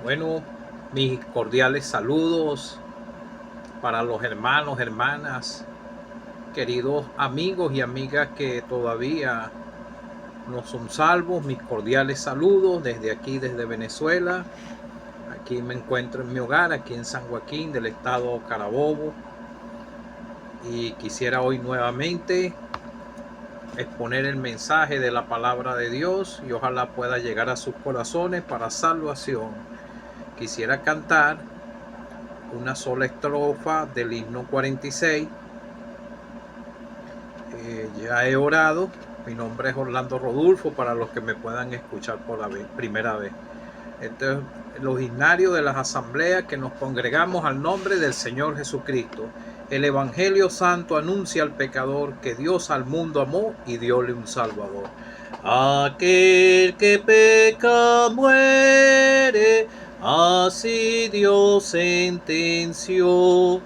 Bueno, mis cordiales saludos para los hermanos, hermanas, queridos amigos y amigas que todavía no son salvos. Mis cordiales saludos desde aquí, desde Venezuela. Aquí me encuentro en mi hogar, aquí en San Joaquín del estado Carabobo. Y quisiera hoy nuevamente exponer el mensaje de la palabra de Dios y ojalá pueda llegar a sus corazones para salvación. Quisiera cantar una sola estrofa del himno 46. Ya he orado. Mi nombre es Orlando Rodulfo para los que me puedan escuchar por la primera vez. Este es los himnarios de las asambleas que nos congregamos al nombre del Señor Jesucristo. El Evangelio Santo anuncia al pecador que Dios al mundo amó y dióle un Salvador. Aquel que peca muere, así Dios sentenció.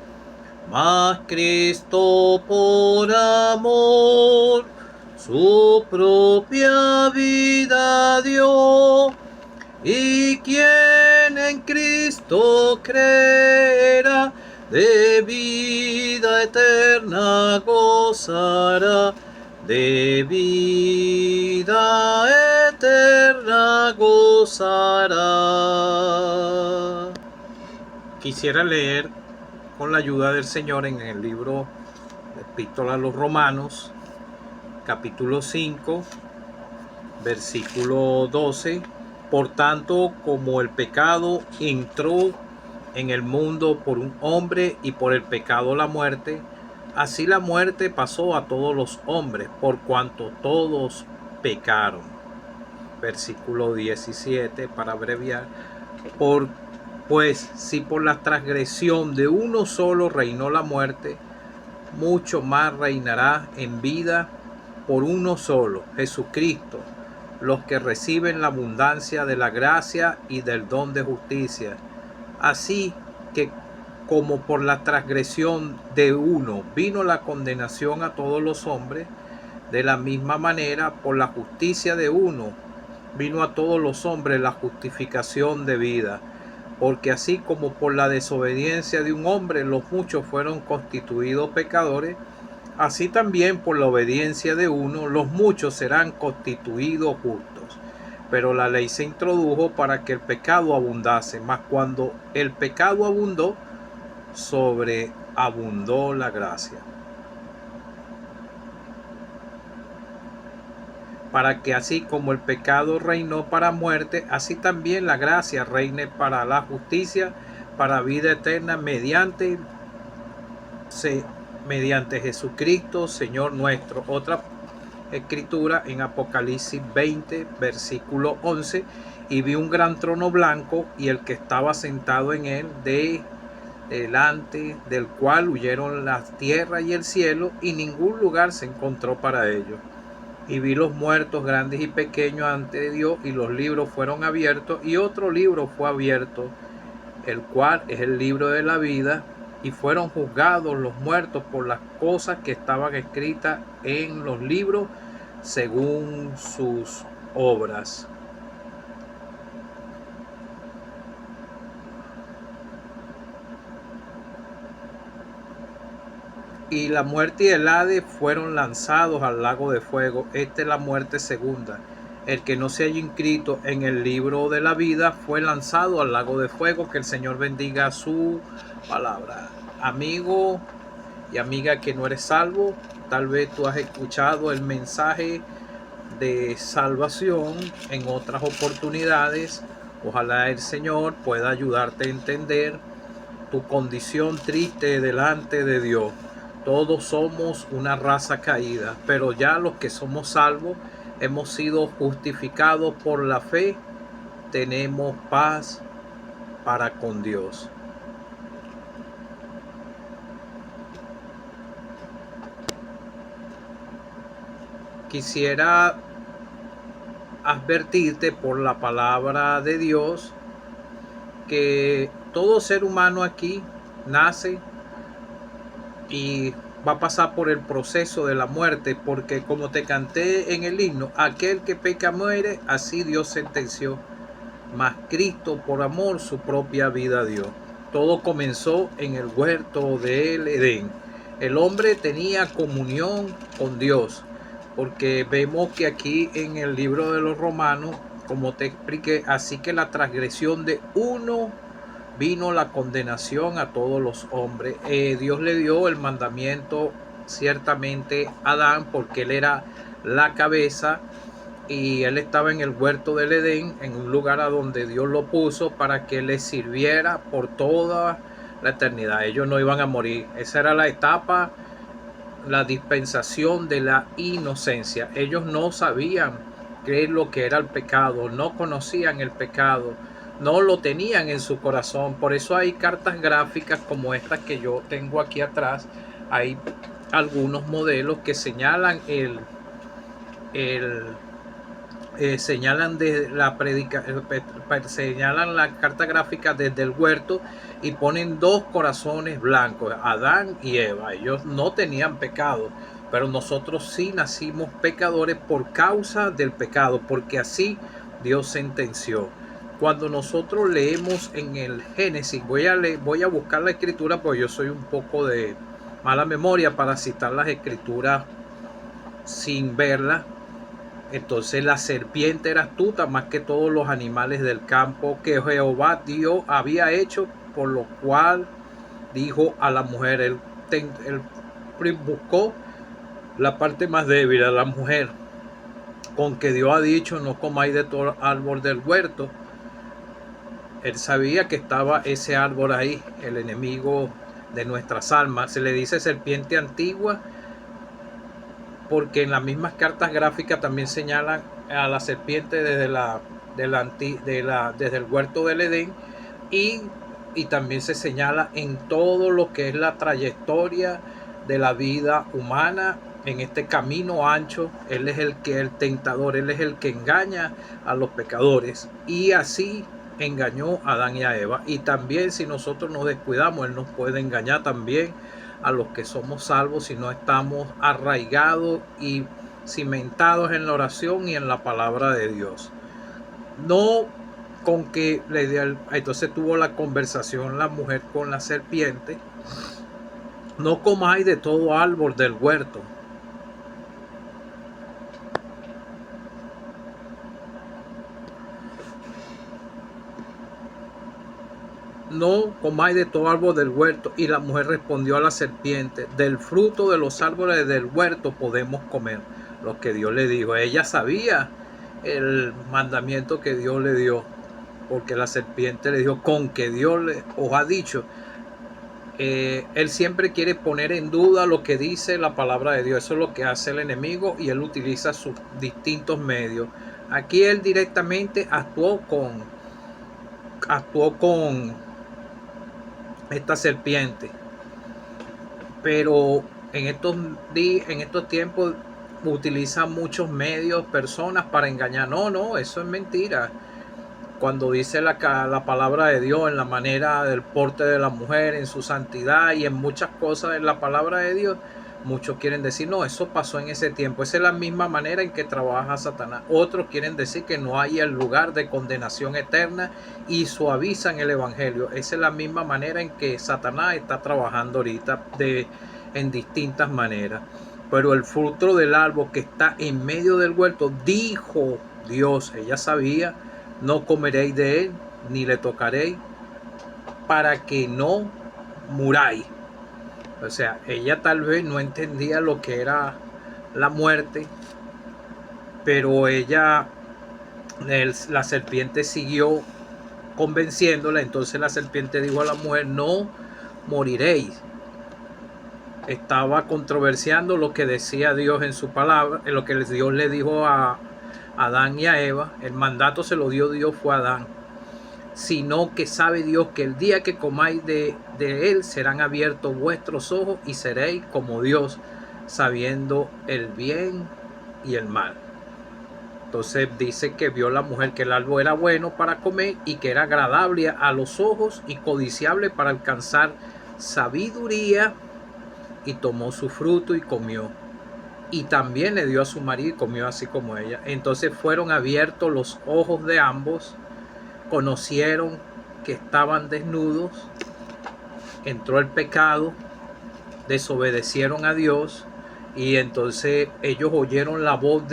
Mas Cristo por amor su propia vida dio, y quien en Cristo creerá de vida eterna gozará, de vida eterna gozará. Quisiera leer con la ayuda del Señor en el libro de Epístola a los Romanos, capítulo 5, versículo 12. Por tanto, como el pecado entró en el mundo por un hombre y por el pecado la muerte, así la muerte pasó a todos los hombres, por cuanto todos pecaron. Versículo 17, para abreviar. Pues si por la transgresión de uno solo reinó la muerte, mucho más reinará en vida por uno solo, Jesucristo, los que reciben la abundancia de la gracia y del don de justicia. Así que como por la transgresión de uno vino la condenación a todos los hombres, de la misma manera por la justicia de uno vino a todos los hombres la justificación de vida. Porque así como por la desobediencia de un hombre los muchos fueron constituidos pecadores, así también por la obediencia de uno los muchos serán constituidos justos. Pero la ley se introdujo para que el pecado abundase, mas cuando el pecado abundó, sobreabundó la gracia. Para que así como el pecado reinó para muerte, así también la gracia reine para la justicia, para vida eterna mediante Jesucristo, Señor nuestro. Otra escritura en Apocalipsis 20, versículo 11. Y vi un gran trono blanco y el que estaba sentado en él, delante del cual huyeron la tierra y el cielo, y ningún lugar se encontró para ellos. Y vi los muertos grandes y pequeños ante Dios, y los libros fueron abiertos, y otro libro fue abierto, el cual es el libro de la vida, y fueron juzgados los muertos por las cosas que estaban escritas en los libros según sus obras. Y la muerte y el Hades fueron lanzados al lago de fuego. Esta es la muerte segunda. El que no se haya inscrito en el libro de la vida fue lanzado al lago de fuego. Que el Señor bendiga su palabra. Amigo y amiga que no eres salvo, tal vez tú has escuchado el mensaje de salvación en otras oportunidades. Ojalá el Señor pueda ayudarte a entender tu condición triste delante de Dios. Todos somos una raza caída, pero ya los que somos salvos hemos sido justificados por la fe, tenemos paz para con Dios. Quisiera advertirte por la palabra de Dios que todo ser humano aquí nace y va a pasar por el proceso de la muerte, porque como te canté en el himno, aquel que peca muere, así Dios sentenció. mas Cristo por amor su propia vida dio. Todo comenzó en el huerto del Edén. El hombre tenía comunión con Dios, porque vemos que aquí en el libro de los Romanos, como te expliqué, así que la transgresión de uno vino la condenación a todos los hombres. Dios le dio el mandamiento ciertamente a Adán, porque él era la cabeza y él estaba en el huerto del Edén, en un lugar a donde Dios lo puso para que le sirviera por toda la eternidad. Ellos no iban a morir. Esa era la etapa, la dispensación de la inocencia. Ellos no sabían qué es lo que era el pecado, no conocían el pecado, no lo tenían en su corazón. Por eso hay cartas gráficas como estas que yo tengo aquí atrás. Hay algunos modelos que señalan señalan de la señalan la carta gráfica desde el huerto y ponen dos corazones blancos, Adán y Eva. Ellos no tenían pecado, pero nosotros sí nacimos pecadores por causa del pecado, porque así Dios sentenció. Cuando nosotros leemos en el Génesis, voy a buscar la escritura, porque yo soy un poco de mala memoria para citar las escrituras sin verlas. Entonces la serpiente era astuta más que todos los animales del campo que Jehová Dios había hecho, por lo cual dijo a la mujer, él buscó la parte más débil, a la mujer, con que Dios ha dicho, no comáis de todo árbol del huerto. Él sabía que estaba ese árbol ahí, el enemigo de nuestras almas. Se le dice serpiente antigua, porque en las mismas cartas gráficas también señalan a la serpiente desde el huerto del Edén, y también se señala en todo lo que es la trayectoria de la vida humana en este camino ancho. Él es el tentador, él es el que engaña a los pecadores, y así engañó a Adán y a Eva. Y también, si nosotros nos descuidamos, él nos puede engañar también a los que somos salvos si no estamos arraigados y cimentados en la oración y en la palabra de Dios. No con que entonces tuvo la conversación la mujer con la serpiente: no comáis de todo árbol del huerto. No comáis de todo árbol del huerto. Y la mujer respondió a la serpiente: del fruto de los árboles del huerto podemos comer. Lo que Dios le dijo. Ella sabía el mandamiento que Dios le dio, porque la serpiente le dijo: con que Dios os ha dicho. Él siempre quiere poner en duda lo que dice la palabra de Dios. Eso es lo que hace el enemigo, y él utiliza sus distintos medios. Aquí él directamente actuó con esta serpiente, pero en estos tiempos utilizan muchos medios, personas, para engañar. No, eso es mentira. Cuando dice la palabra de Dios, en la manera del porte de la mujer, en su santidad y en muchas cosas en la palabra de Dios, muchos quieren decir: no, eso pasó en ese tiempo. Esa es la misma manera en que trabaja Satanás. Otros quieren decir que no hay el lugar de condenación eterna y suavizan el evangelio. Esa es la misma manera en que Satanás está trabajando ahorita, en distintas maneras. Pero el fruto del árbol que está en medio del huerto, dijo Dios, ella sabía: no comeréis de él, ni le tocaréis, para que no muráis. O sea, ella tal vez no entendía lo que era la muerte, pero la serpiente siguió convenciéndola. Entonces la serpiente dijo a la mujer: no moriréis. Estaba controversiando lo que decía Dios en su palabra, en lo que Dios le dijo a Adán y a Eva. El mandato se lo dio Dios, fue a Adán. Sino que sabe Dios que el día que comáis de él serán abiertos vuestros ojos y seréis como Dios, sabiendo el bien y el mal. Entonces dice que vio la mujer que el árbol era bueno para comer y que era agradable a los ojos y codiciable para alcanzar sabiduría, y tomó su fruto y comió. Y también le dio a su marido y comió así como ella. Entonces fueron abiertos los ojos de ambos, conocieron que estaban desnudos, entró el pecado, desobedecieron a Dios, y entonces ellos oyeron la voz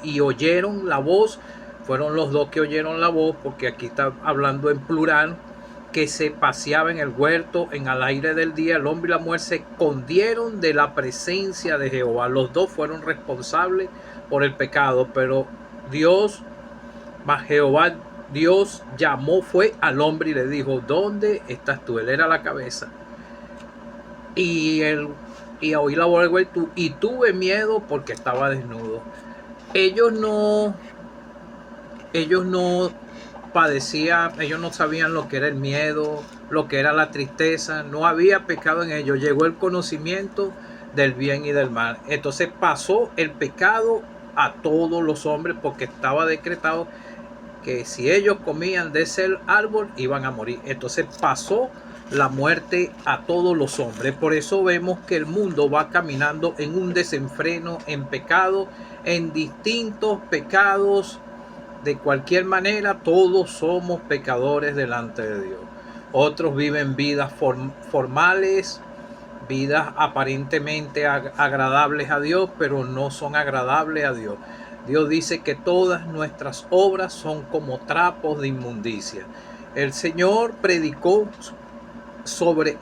y oyeron la voz, fueron los dos que oyeron la voz, porque aquí está hablando en plural, que se paseaba en el huerto en el aire del día. El hombre y la mujer se escondieron de la presencia de Jehová. Los dos fueron responsables por el pecado, pero Dios, más Jehová Dios fue al hombre y le dijo: ¿dónde estás tú? Él era la cabeza. Y oí la voz del huerto y tuve miedo porque estaba desnudo. Ellos no padecían, ellos no sabían lo que era el miedo, lo que era la tristeza. No había pecado en ellos. Llegó el conocimiento del bien y del mal. Entonces pasó el pecado a todos los hombres, porque estaba decretado que si ellos comían de ese árbol iban a morir. Entonces pasó la muerte a todos los hombres. Por eso vemos que el mundo va caminando en un desenfreno, en pecado, en distintos pecados. De cualquier manera, todos somos pecadores delante de Dios. Otros viven vidas formales, vidas aparentemente agradables a Dios, pero no son agradables a Dios. Dios dice que todas nuestras obras son como trapos de inmundicia. El Señor predicó sobre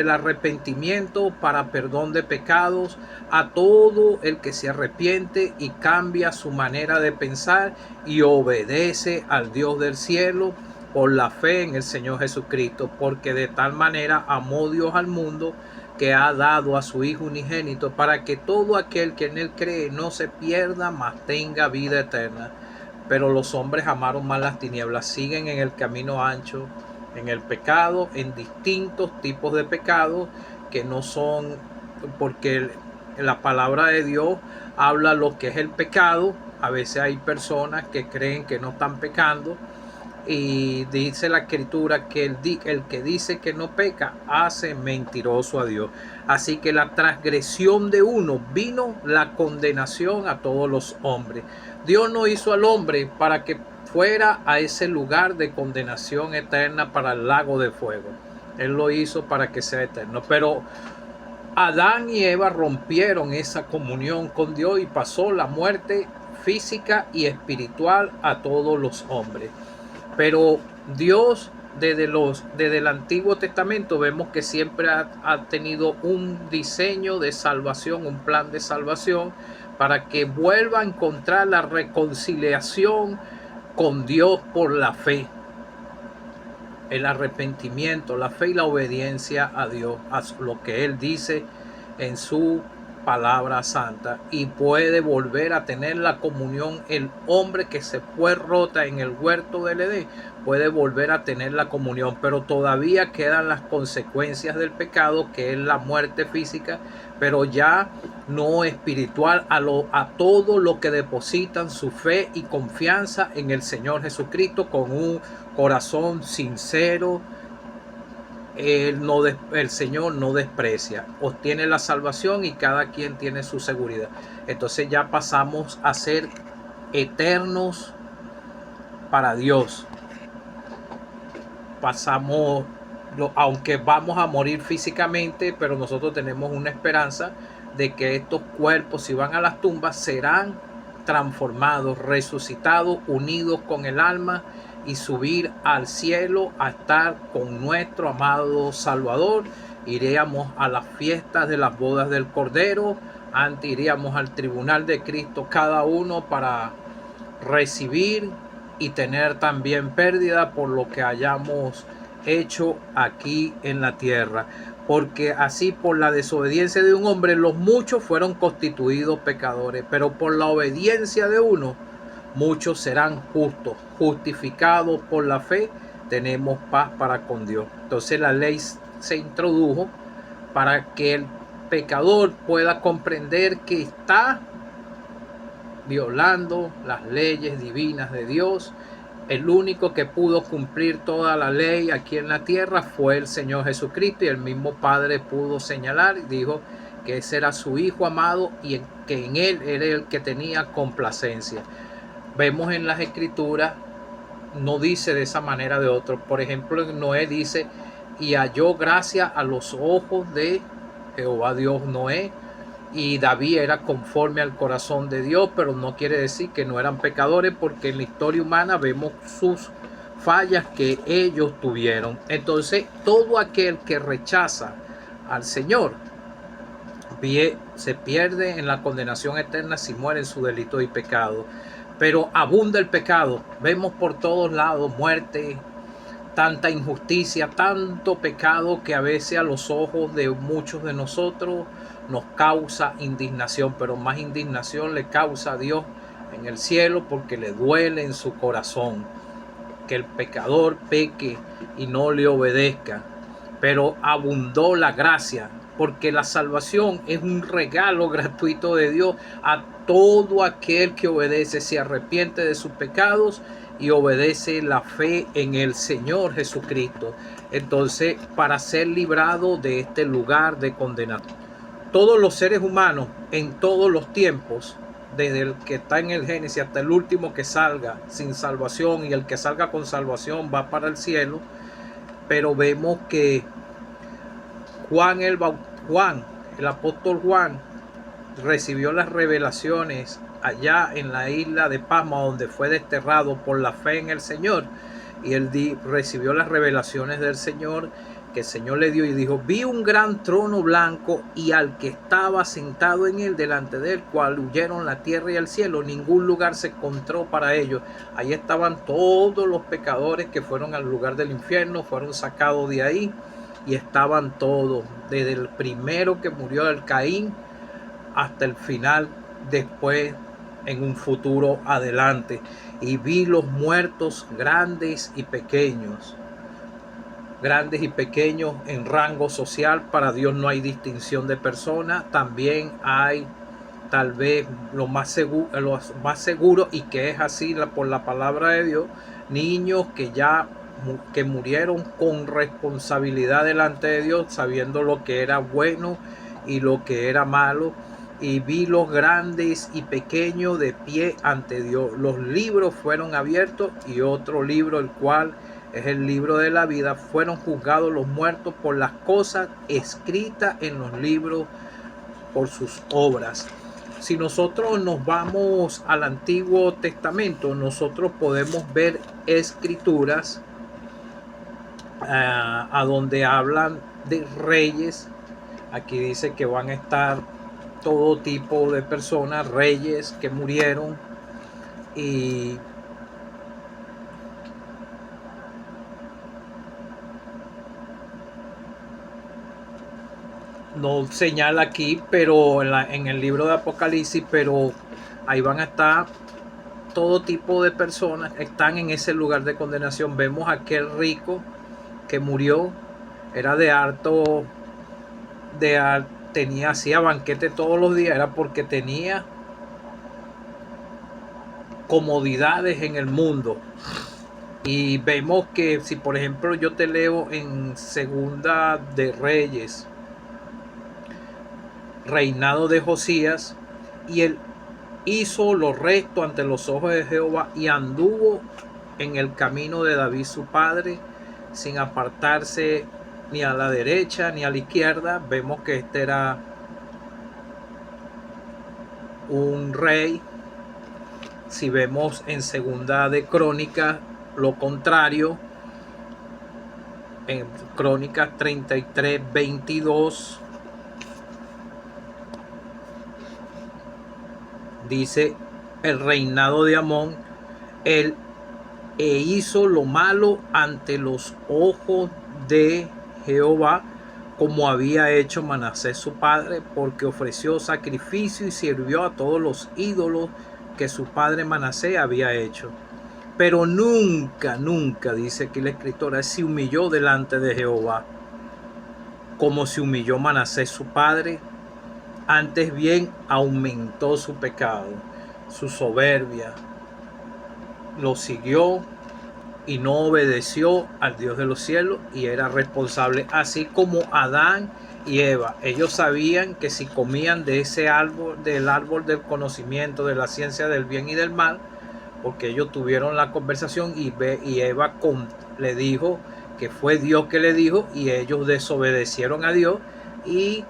el arrepentimiento para perdón de pecados a todo el que se arrepiente y cambia su manera de pensar y obedece al Dios del cielo por la fe en el Señor Jesucristo, porque de tal manera amó Dios al mundo que ha dado a su Hijo unigénito, para que todo aquel que en él cree no se pierda, mas tenga vida eterna. Pero los hombres amaron más las tinieblas, siguen en el camino ancho, en el pecado, en distintos tipos de pecados que no son, porque la palabra de Dios habla lo que es el pecado. A veces hay personas que creen que no están pecando, y dice la escritura que el que dice que no peca hace mentiroso a Dios. Así que la transgresión de uno vino la condenación a todos los hombres. Dios no hizo al hombre para que fuera a ese lugar de condenación eterna, para el lago de fuego. Él lo hizo para que sea eterno. Pero Adán y Eva rompieron esa comunión con Dios y pasó la muerte física y espiritual a todos los hombres. Pero Dios, desde el Antiguo Testamento, vemos que siempre ha tenido un diseño de salvación, un plan de salvación, para que vuelva a encontrar la reconciliación con Dios por la fe, el arrepentimiento, la fe y la obediencia a Dios, a lo que Él dice en su palabra santa, y puede volver a tener la comunión. El hombre que se fue rota en el huerto del Edén puede volver a tener la comunión, pero todavía quedan las consecuencias del pecado, que es la muerte física, pero ya no espiritual, a todo lo que depositan su fe y confianza en el Señor Jesucristo con un corazón sincero. El Señor no desprecia, obtiene la salvación y cada quien tiene su seguridad. Entonces ya pasamos a ser eternos para Dios. Pasamos, aunque vamos a morir físicamente, pero nosotros tenemos una esperanza de que estos cuerpos, si van a las tumbas, serán transformados, resucitados, unidos con el alma, y subir al cielo a estar con nuestro amado Salvador. Iríamos a las fiestas de las bodas del Cordero. Antes iríamos al tribunal de Cristo cada uno para recibir y tener también pérdida por lo que hayamos hecho aquí en la tierra. Porque así, por la desobediencia de un hombre, los muchos fueron constituidos pecadores, pero por la obediencia de uno, muchos serán justos. Justificados por la fe, tenemos paz para con Dios. Entonces la ley se introdujo para que el pecador pueda comprender que está violando las leyes divinas de Dios. El único que pudo cumplir toda la ley aquí en la tierra fue el Señor Jesucristo, y el mismo Padre pudo señalar y dijo que ese era su Hijo amado y que en él era el que tenía complacencia. Vemos en las Escrituras no dice de esa manera de otro. Por ejemplo, Noé dice, y halló gracia a los ojos de Jehová Dios Noé, y David era conforme al corazón de Dios, pero no quiere decir que no eran pecadores, porque en la historia humana vemos sus fallas que ellos tuvieron. Entonces, todo aquel que rechaza al Señor se pierde en la condenación eterna si muere en su delito y pecado. Pero abunda el pecado, vemos por todos lados muerte, tanta injusticia, tanto pecado que a veces a los ojos de muchos de nosotros nos causa indignación, pero más indignación le causa a Dios en el cielo, porque le duele en su corazón que el pecador peque y no le obedezca. Pero abundó la gracia, porque la salvación es un regalo gratuito de Dios a todo aquel que obedece, se arrepiente de sus pecados y obedece la fe en el Señor Jesucristo. Entonces, para ser librado de este lugar de condenación, todos los seres humanos en todos los tiempos, desde el que está en el Génesis hasta el último que salga sin salvación, y el que salga con salvación va para el cielo. Pero vemos que Juan, el apóstol Juan, recibió las revelaciones allá en la isla de Pasmo, donde fue desterrado por la fe en el Señor, y él recibió las revelaciones del Señor que el Señor le dio, y dijo: vi un gran trono blanco y al que estaba sentado en él, delante del cual huyeron la tierra y el cielo, ningún lugar se encontró para ellos. Ahí estaban todos los pecadores que fueron al lugar del infierno, fueron sacados de ahí, y estaban todos, desde el primero que murió, el Caín, hasta el final, después en un futuro adelante. Y vi los muertos grandes y pequeños en rango social. Para Dios no hay distinción de personas. También hay, tal vez lo más seguro, y que es así por la palabra de Dios, niños que murieron con responsabilidad delante de Dios, sabiendo lo que era bueno y lo que era malo. Y vi los grandes y pequeños de pie ante Dios. Los libros fueron abiertos, y otro libro, el cual es el libro de la vida, fueron juzgados los muertos por las cosas escritas en los libros por sus obras. Si nosotros nos vamos al Antiguo Testamento, nosotros podemos ver escrituras a donde hablan de reyes. Aquí dice que van a estar todo tipo de personas, reyes que murieron, y no señala aquí, pero en el libro de Apocalipsis, pero ahí van a estar todo tipo de personas, están en ese lugar de condenación. Vemos a aquel rico que murió, era hacía banquete todos los días, era porque tenía comodidades en el mundo. Y vemos que si por ejemplo yo te leo en Segunda de Reyes, reinado de Josías, y él hizo lo recto ante los ojos de Jehová, y anduvo en el camino de David su padre, sin apartarse ni a la derecha ni a la izquierda. Vemos que este era un rey. Si vemos en Segunda de Crónicas lo contrario, en Crónicas 33:22 dice: el reinado de Amón, él hizo lo malo ante los ojos de Jehová, como había hecho Manasés su padre, porque ofreció sacrificio y sirvió a todos los ídolos que su padre Manasés había hecho. Pero nunca, dice aquí la escritora, se humilló delante de Jehová, como se humilló Manasés su padre. Antes bien aumentó su pecado, su soberbia, lo siguió y no obedeció al Dios de los cielos, y era responsable, así como Adán y Eva. Ellos sabían que si comían de ese árbol, del árbol del conocimiento de la ciencia del bien y del mal, porque ellos tuvieron la conversación y Eva le dijo que fue Dios que le dijo, y ellos desobedecieron a Dios, y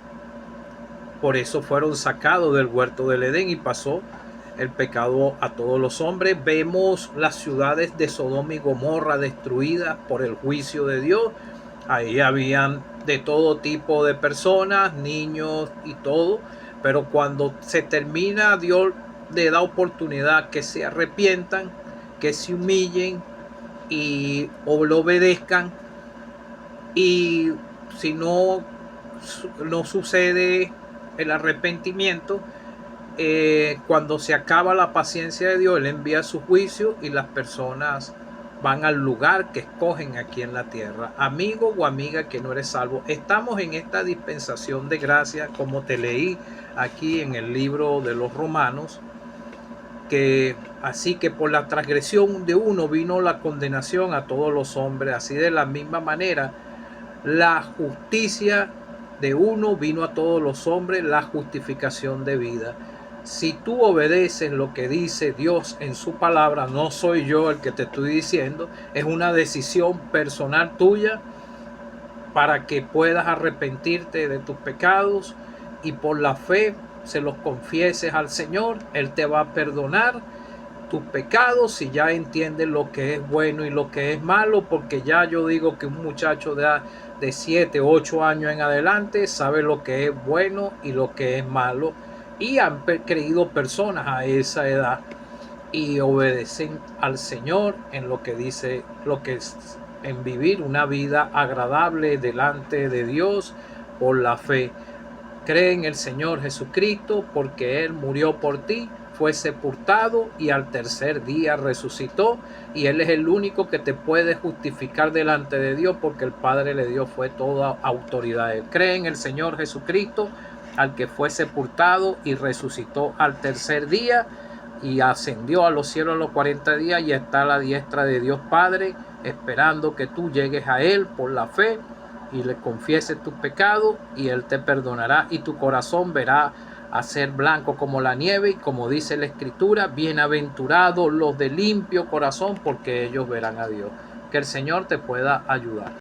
por eso fueron sacados del huerto del Edén y pasó el pecado a todos los hombres. Vemos las ciudades de Sodoma y Gomorra destruidas por el juicio de Dios. Ahí habían de todo tipo de personas, niños y todo, pero cuando se termina, Dios le da oportunidad que se arrepientan, que se humillen y o lo obedezcan, y si no sucede el arrepentimiento, cuando se acaba la paciencia de Dios, Él envía su juicio y las personas van al lugar que escogen aquí en la tierra. Amigo o amiga que no eres salvo, estamos en esta dispensación de gracia, como te leí aquí en el libro de los Romanos, que así que por la transgresión de uno vino la condenación a todos los hombres, así de la misma manera la justicia de uno vino a todos los hombres, la justificación de vida. Si tú obedeces lo que dice Dios en su palabra, no soy yo el que te estoy diciendo, es una decisión personal tuya para que puedas arrepentirte de tus pecados y por la fe se los confieses al Señor. Él te va a perdonar tus pecados si ya entiendes lo que es bueno y lo que es malo, porque ya yo digo que un muchacho de 7, 8 años en adelante sabe lo que es bueno y lo que es malo, y han creído personas a esa edad y obedecen al Señor en lo que dice, lo que es en vivir una vida agradable delante de Dios por la fe. Cree en el Señor Jesucristo porque Él murió por ti, fue sepultado y al tercer día resucitó, y Él es el único que te puede justificar delante de Dios, porque el Padre le dio fue toda autoridad a Él. Cree en el Señor Jesucristo, al que fue sepultado y resucitó al tercer día y ascendió a los cielos a los 40 días y está a la diestra de Dios Padre, esperando que tú llegues a Él por la fe y le confieses tus pecados, y Él te perdonará y tu corazón verá a ser blanco como la nieve, y como dice la Escritura, bienaventurados los de limpio corazón, porque ellos verán a Dios. Que el Señor te pueda ayudar.